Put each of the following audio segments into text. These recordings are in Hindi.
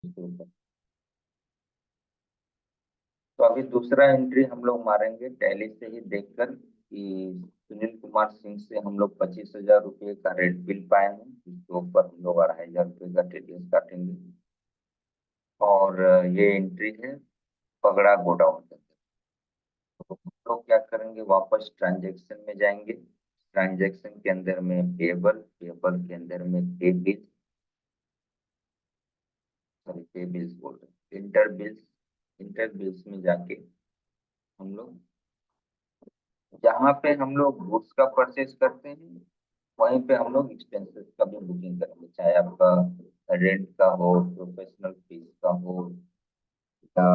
इसके ऊपर। तो अभी दूसरा एंट्री हम लोग मारेंगे टैली से ही देखकर कि सुनील कुमार सिंह से हम लोग 25,000 रुपये का रेट बिल पाए हैं, इसके ऊपर हम लोग 2,500 रुपये का टीडीएस काटेंगे। और ये एंट्री है पगड़ा गोडाउन के अंदर। तो हम लोग क्या करेंगे, वापस ट्रांजेक्शन में जाएंगे। ट्रांजेक्शन के अंदर में पेबल, पेबल के अंदर में पे बिल, सॉरी पे बिल्स बोल रहे हैं, इंटर बिल्स। इंटर बिल्स में जाके हम लोग जहाँ पे हम लोग गुड्स का परचेज करते हैं वहीं पे हम लोग एक्सपेंसेस का भी बुकिंग करेंगे, चाहे आपका रेंट का हो, प्रोफेशनल फीस का हो, या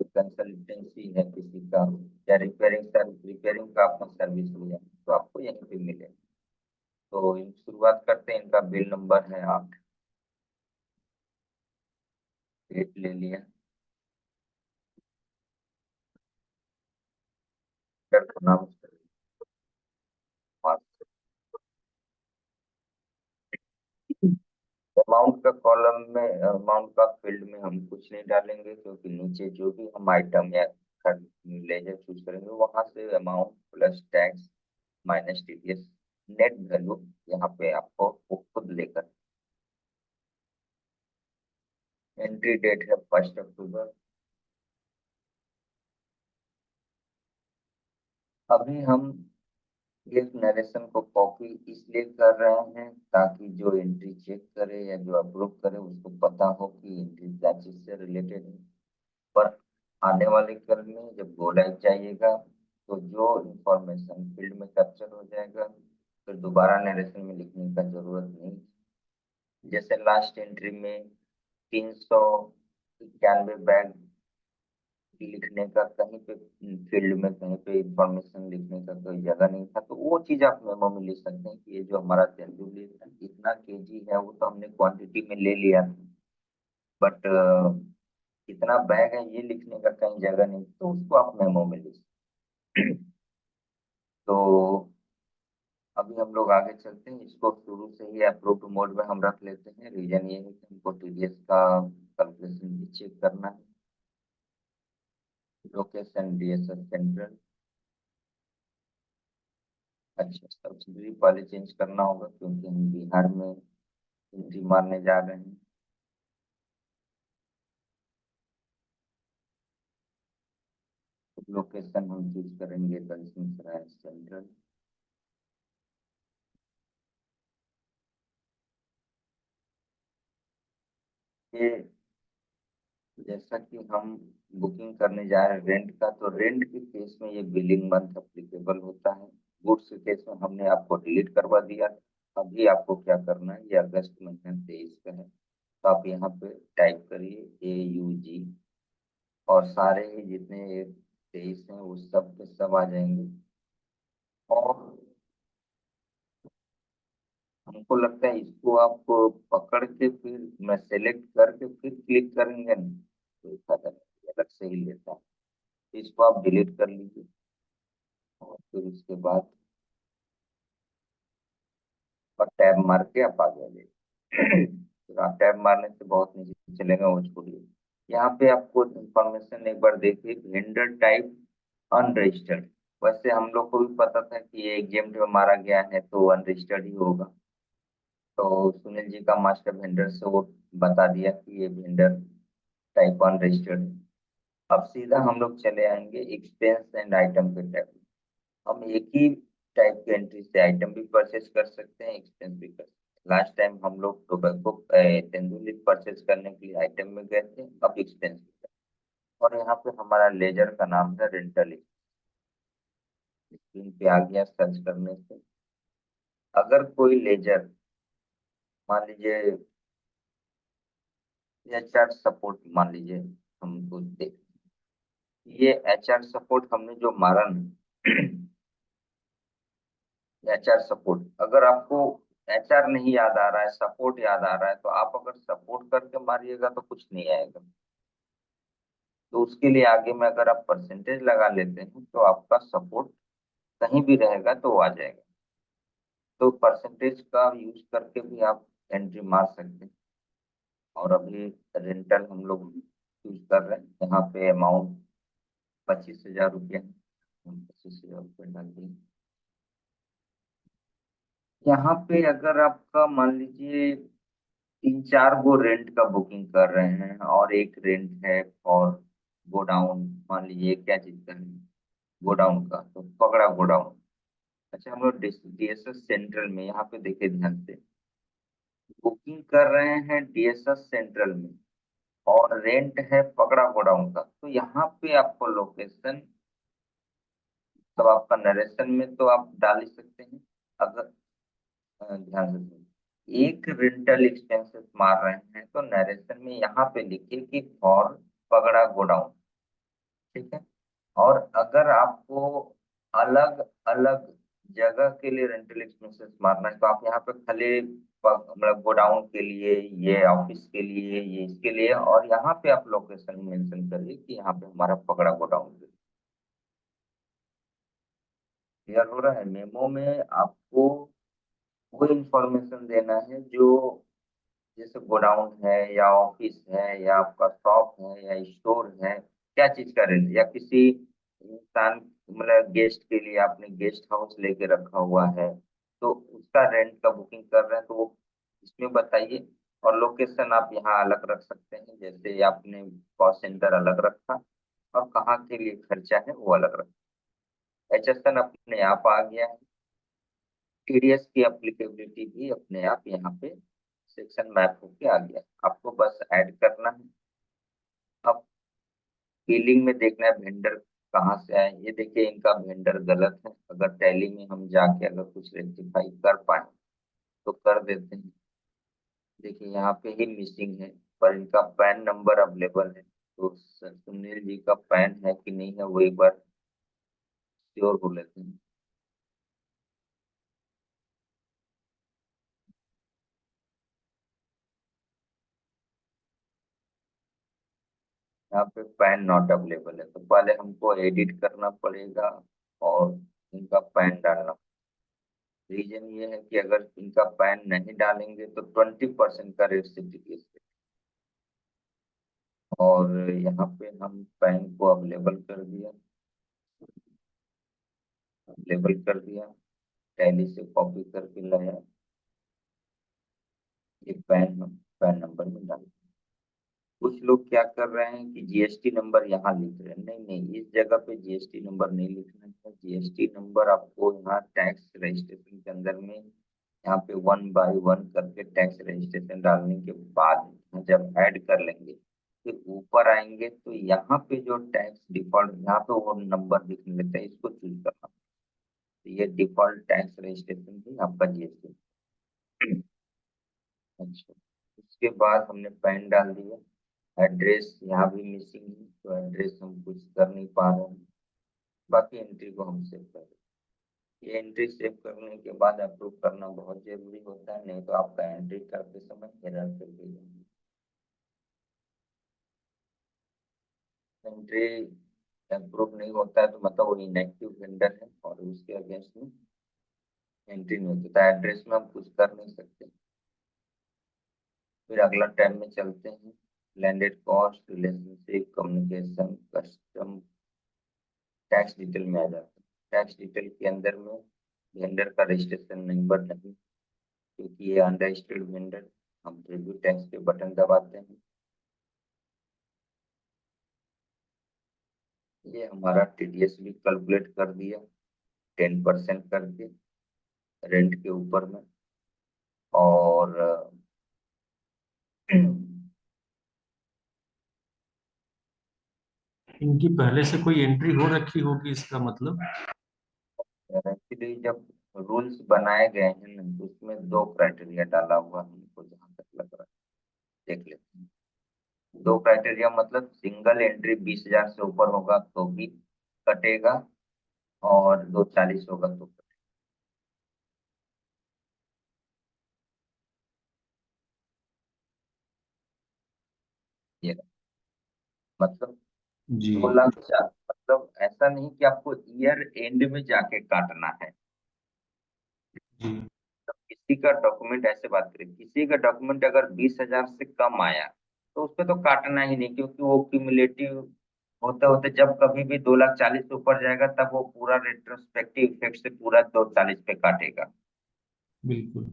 कंसल्टेंसी है किसी का, या रिपेयरिंग का आपने सर्विस लिया तो आपको यहीं पे मिले। तो शुरुआत करते हैं, इनका बिल नंबर है 8, 8 ले लिया। फिर नाम अमाउंट का कॉलम में, अमाउंट का फील्ड में हम कुछ नहीं डालेंगे, क्योंकि नीचे जो भी हम आइटम या लेजर चूज करेंगे वहां से amount plus tax minus TDS net value यहाँ पे आपको वो खुद लेकर। एंट्री डेट है 1 अक्टूबर। अभी हम इस नरेशन को कॉपी इसलिए कर रहे हैं ताकि जो एंट्री चेक करे या जो अप्रूव करे उसको पता हो कि एंट्री क्या चीज से रिलेटेड है। पर आने वाले कल में जब गो लाइव जाइएगा तो जो इंफॉर्मेशन फील्ड में कैप्चर हो जाएगा फिर दोबारा नरेशन में लिखने का जरूरत नहीं। जैसे लास्ट एंट्री में 391 बैग लिखने का कहीं पे फील्ड में कहीं पे इंफॉर्मेशन लिखने का कोई जगह नहीं था, तो वो चीज आप मेमो में लिख सकते हैं कि ये जो हमारा तेंदुली है इतना केजी है, वो तो हमने क्वांटिटी में ले लिया था, बट कितना बैग है ये लिखने का कहीं जगह नहीं, तो उसको आप मेमो में लिख सकते हैं। तो अभी हम लोग आगे चलते हैं, इसको शुरू से ही अप्रूव्ड मोड में हम रख लेते हैं। रीजन ये है कि हमको टीडीएस का कैलकुलेशन भी चेक करना है। Location DSS central. अच्छा, सब्सिडी वाले चेंज करना होगा क्योंकि हम बिहार में एंट्री मारने जा रहे हैं। लोकेशन हम चूज करेंगे दक्षिण सराय सेंट्रल। ये जैसा कि हम बुकिंग करने जा रहे हैं रेंट का, तो रेंट के केस में ये बिलिंग मंथ अप्लीकेबल होता है। गुड्स के केस में हमने आपको डिलीट करवा दिया। अभी आपको क्या करना है, ये अगस्त महीना 23 का है, तो आप यहाँ पे टाइप करिए AUG, और सारे ही जितने 23 हैं वो सब के सब आ जाएंगे। और हमको लगता है इसको आप पकड़ के फिर मैं सेलेक्ट करके फिर क्लिक करेंगे ना तो इसका अलग से ही लेता है। तो इसको आप डिलीट कर लीजिए और फिर उसके बाद और टैब मार के आप आगे आ जाइए। तो आप टैब मारने से बहुत नीचे चलेगा, वो छोड़िए। यहाँ पे आपको इंफॉर्मेशन एक बार देखिए, वेंडर टाइप अनरजिस्टर्ड। वैसे हम लोग को भी पता था कि ये एग्जाम में मारा गया है तो अनरजिस्टर्ड ही होगा। तो सुनील जी का मास्टर वेंडर से वो बता दिया कि ये वेंडर टाइप वन रजिस्टर्ड। अब सीधा हम लोग चले आएंगे एक्सपेंस एंड आइटम के टैब। हम एक ही टाइप के एंट्री से आइटम भी परचेज कर सकते हैं, एक्सपेंस भी कर सकते हैं। लास्ट टाइम हम लोग टोबैको तेंदुली परचेज करने के लिए आइटम में गए थे, अब एक्सपेंस भी कर। और यहाँ पे हमारा लेजर का नाम है रेंटल। स्क्रीन पे आ गया सर्च करने से। अगर कोई लेजर, मान लीजिए HR सपोर्ट, मान लीजिए हमको देख, ये HR सपोर्ट हमने जो मारा ना, HR सपोर्ट, अगर आपको HR नहीं याद आ रहा है, सपोर्ट याद आ रहा है, तो आप अगर सपोर्ट करके मारिएगा तो कुछ नहीं आएगा। तो उसके लिए आगे में अगर आप परसेंटेज लगा लेते हैं तो आपका सपोर्ट कहीं भी रहेगा तो वो आ जाएगा। तो परसेंटेज का यूज करके भी आप एंट्री मार सकते हैं। और अभी रेंटल हम लोग यूज कर रहे हैं। यहाँ पे अमाउंट 25,000 रुपया है। हम 25,000 रुपये डाल देंगे। यहाँ पे अगर आपका मान लीजिए 3-4 गो रेंट का बुकिंग कर रहे हैं और एक रेंट है फॉर गोडाउन, मान लीजिए क्या चीज का है, गोडाउन का, तो पगड़ा गोडाउन। अच्छा, हम लोग डीएसएस सेंट्रल में, यहाँ पे देखिए ध्यान से, बुकिंग कर रहे हैं डीएसएस सेंट्रल में और रेंट है पगड़ा गोडाउन का, तो यहाँ पे आपको लोकेशन, तो आपका नरेशन में तो आप डाल ही सकते हैं। अगर ध्यान से सुनिए, एक रेंटल एक्सपेंसेस मार रहे हैं तो नरेशन में यहाँ पे लिखिए कि फॉर पगड़ा गोडाउन। ठीक है। और अगर आपको अलग अलग जगह के लिए रेंटल एक्सपेंसेस मारना है तो आप यहाँ पे खाली मतलब गोडाउन के लिए, ये ऑफिस के लिए, ये इसके लिए, और यहाँ पे आप लोकेशन मेंशन करिए कि यहाँ पे हमारा पगड़ा गोडाउन है। क्लियर हो रहा है? मेमो में आपको वो इंफॉर्मेशन देना है जो, जैसे गोडाउन है या ऑफिस है या आपका शॉप है या स्टोर है, क्या चीज का रेंट, या किसी इंसान मतलब गेस्ट के लिए आपने गेस्ट हाउस लेके रखा हुआ है तो उसका रेंट का बुकिंग कर रहे हैं तो वो इसमें बताइए। और लोकेशन आप यहाँ अलग रख सकते हैं, जैसे आपने कॉस्ट सेंटर अलग रखा और कहाँ के लिए खर्चा है वो अलग रखा। एचएसएन अपने आप आ गया है। टीडीएस की एप्लीकेबिलिटी भी अपने आप यहाँ पे सेक्शन मैप होके आ गया। आपको बस ऐड करना है। अब बिलिंग में देखना है वेंडर कहाँ से आए। ये देखिए इनका वेंडर गलत है, अगर टैली में हम जाके अगर कुछ रेक्टिफाई कर पाए तो कर देते हैं। देखिए यहाँ पे ही मिसिंग है, पर इनका पैन नंबर अवेलेबल है, तो सुनील जी का पैन है कि नहीं है वो एक बार श्योर हो लेते हैं। यहाँ पे पैन नॉट अवेलेबल है तो पहले हमको एडिट करना पड़ेगा और इनका पैन डालना। रीजन ये है कि अगर इनका पैन नहीं डालेंगे तो 20% का रेट से टीडीएस। और यहाँ पे हम पैन को अवेलेबल कर दिया, अवेलेबल कर दिया, टैली से कॉपी करके लाया, ये पैन हम पैन नंबर में डाल। कुछ लोग क्या कर रहे हैं कि जीएसटी नंबर यहाँ लिख रहे हैं, नहीं नहीं, इस जगह पे जीएसटी नंबर नहीं लिखना है। जीएसटी नंबर आपको यहाँ टैक्स रजिस्ट्रेशन के अंदर में, यहाँ पे 1 बाय 1 करके टैक्स रजिस्ट्रेशन डालने के बाद जब ऐड कर लेंगे फिर ऊपर आएंगे तो यहाँ पे जो टैक्स डिफॉल्ट, यहाँ पे वो नंबर दिखने लगता है, इसको चूज करना। तो ये डिफॉल्ट टैक्स रजिस्ट्रेशन भी आपका जीएसटी। अच्छा, उसके बाद हमने पैन डाल दिया। एड्रेस यहाँ भी मिसिंग है तो एड्रेस हम कुछ कर नहीं पा रहे हैं। बाकी एंट्री को हम सेव कर दें। ये एंट्री सेव करने के बाद अप्रूव करना बहुत जरूरी होता है, नहीं तो आपका एंट्री करते समय एरर कर देगा। एंट्री अप्रूव नहीं होता है तो मतलब वो इनएक्टिव वेंडर है और उसके अगेंस्ट में एंट्री नहीं होती, तो एड्रेस में हम कुछ कर नहीं सकते। फिर अगला टैब में चलते हैं, landed cost, relationship, communication, custom, tax detail में आ जाता है। टैक्स डिटेल के अंदर में वेंडर का रजिस्ट्रेशन नंबर नहीं, क्योंकि ये अनरजिस्टर्ड वेंडर। हम प्रीव्यू टैक्स के बटन दबाते हैं, ये हमारा टीडीएस भी कैलकुलेट कर दिया 10% करके रेंट के ऊपर में। और इनकी पहले से कोई एंट्री हो रखी होगी इसका मतलब। एक्चुअली जब रूल्स बनाए गए हैं ना तो उसमें 2 क्राइटेरिया डाला हुआ है हमको, जहाँ तक लग रहा है देख लेते हैं। 2 क्राइटेरिया मतलब सिंगल एंट्री 20,000 से ऊपर होगा तो भी कटेगा, और 240 होगा तो कटेगा। मतलब जी 2 लाख मतलब ऐसा नहीं कि आपको ईयर एंड में जाके काटना है। जी। किसी का डॉक्यूमेंट, ऐसे बात करें, किसी का डॉक्यूमेंट अगर 20,000 से कम आया तो उस पे तो काटना ही नहीं, क्योंकि वो क्यूमुलेटिव होते होते जब कभी भी 2,40,000 से ऊपर जाएगा तब वो पूरा रेट्रोस्पेक्टिव इफेक्ट से पूरा 2,40,000 पे काटेगा। बिल्कुल।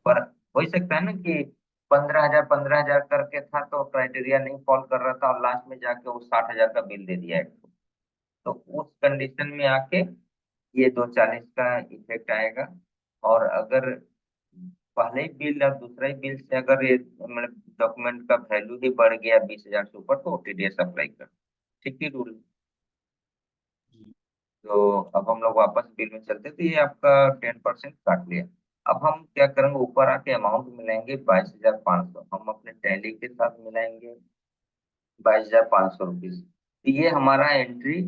पर हो ही सकता है ना कि 15,000 करके था तो क्राइटेरिया नहीं फॉल कर रहा था और लास्ट में जाके वो 60,000 का बिल दे दिया है। तो उस कंडीशन में आके ये 2,40,000 का इफेक्ट आएगा। और अगर पहले ही बिल और दूसरा ही बिल से अगर ये मतलब डॉक्यूमेंट का वैल्यू ही बढ़ गया 20,000 से ऊपर तो टीडीएस अप्लाई कर। ठीक ही रूल। तो अब हम लोग वापस बिल में चलते, तो ये आपका 10% काट लिया। अब हम क्या करेंगे, ऊपर आके अमाउंट मिलाएंगे 22,500, हम अपने टैली के साथ मिलाएंगे 22,500 रुपीज। तो ये हमारा एंट्री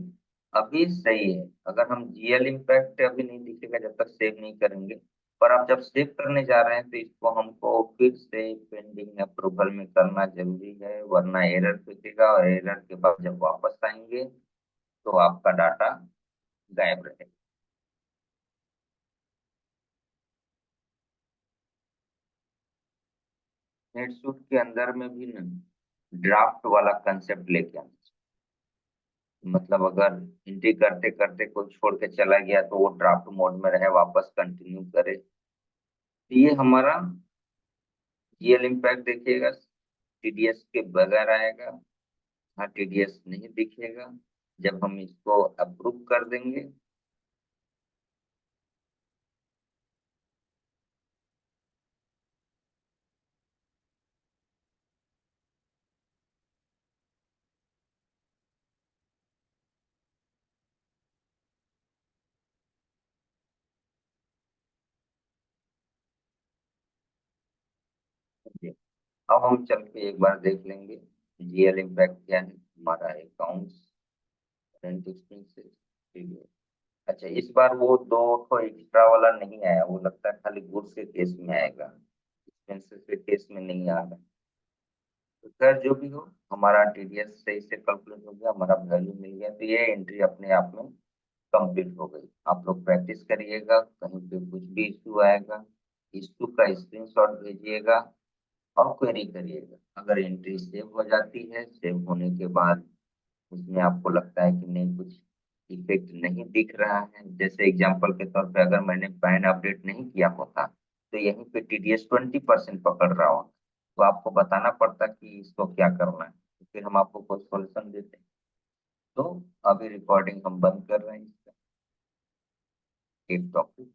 अभी सही है। अगर हम जीएल इम्पैक्ट अभी नहीं दिखेगा जब तक सेव नहीं करेंगे, पर आप जब सेव करने जा रहे हैं तो इसको हमको फिर से पेंडिंग अप्रूवल में करना जरूरी है, वरना एरर दिखेगा और एरर के बाद जब वापस आएंगे तो आपका डाटा गायब रहेगा। नेटसूट के अंदर में भी ना ड्राफ्ट वाला कंसेप्ट लेके आना चाहिए। मतलब अगर एंट्री करते करते कोई छोड़ के चला गया तो वो ड्राफ्ट मोड में रहे, वापस कंटिन्यू करे। तो ये हमारा जीएल इम्पैक्ट देखिएगा टीडीएस के बगैर आएगा। हाँ, टीडीएस नहीं दिखेगा जब हम इसको अप्रूव कर देंगे। अब हम चल के एक बार देख लेंगे जीएल इम्पैक्ट क्या है हमारा अकाउंट्स रेंट एक्सपेंसेस। ठीक है। अच्छा, इस बार वो दो ठो एक्स्ट्रा वाला नहीं आया, वो लगता है खाली गुड्स के केस में आएगा, एक्सपेंसेस के केस में नहीं आ रहा। तो खैर जो भी हो, हमारा टीडीएस सही से कैलकुलेट हो गया, हमारा वैल्यू मिल गया, तो ये एंट्री अपने आप में कंप्लीट हो गई। आप लोग प्रैक्टिस करिएगा, कहीं पे कुछ भी इशू आएगा इशू का स्क्रीनशॉट भेजिएगा और क्वेरी करिएगा। अगर एंट्री सेव हो जाती है, सेव होने के बाद उसमें आपको लगता है कि नहीं कुछ इफेक्ट नहीं दिख रहा है, जैसे एग्जांपल के तौर पे अगर मैंने पैन अपडेट नहीं किया होता तो यहीं पे टीडीएस 20% पकड़ रहा होता, तो आपको बताना पड़ता कि इसको क्या करना है, तो फिर हम आपको कोई सॉल्यूशन देते। तो अभी रिकॉर्डिंग हम बंद कर रहे हैं इसका। एक टॉपिक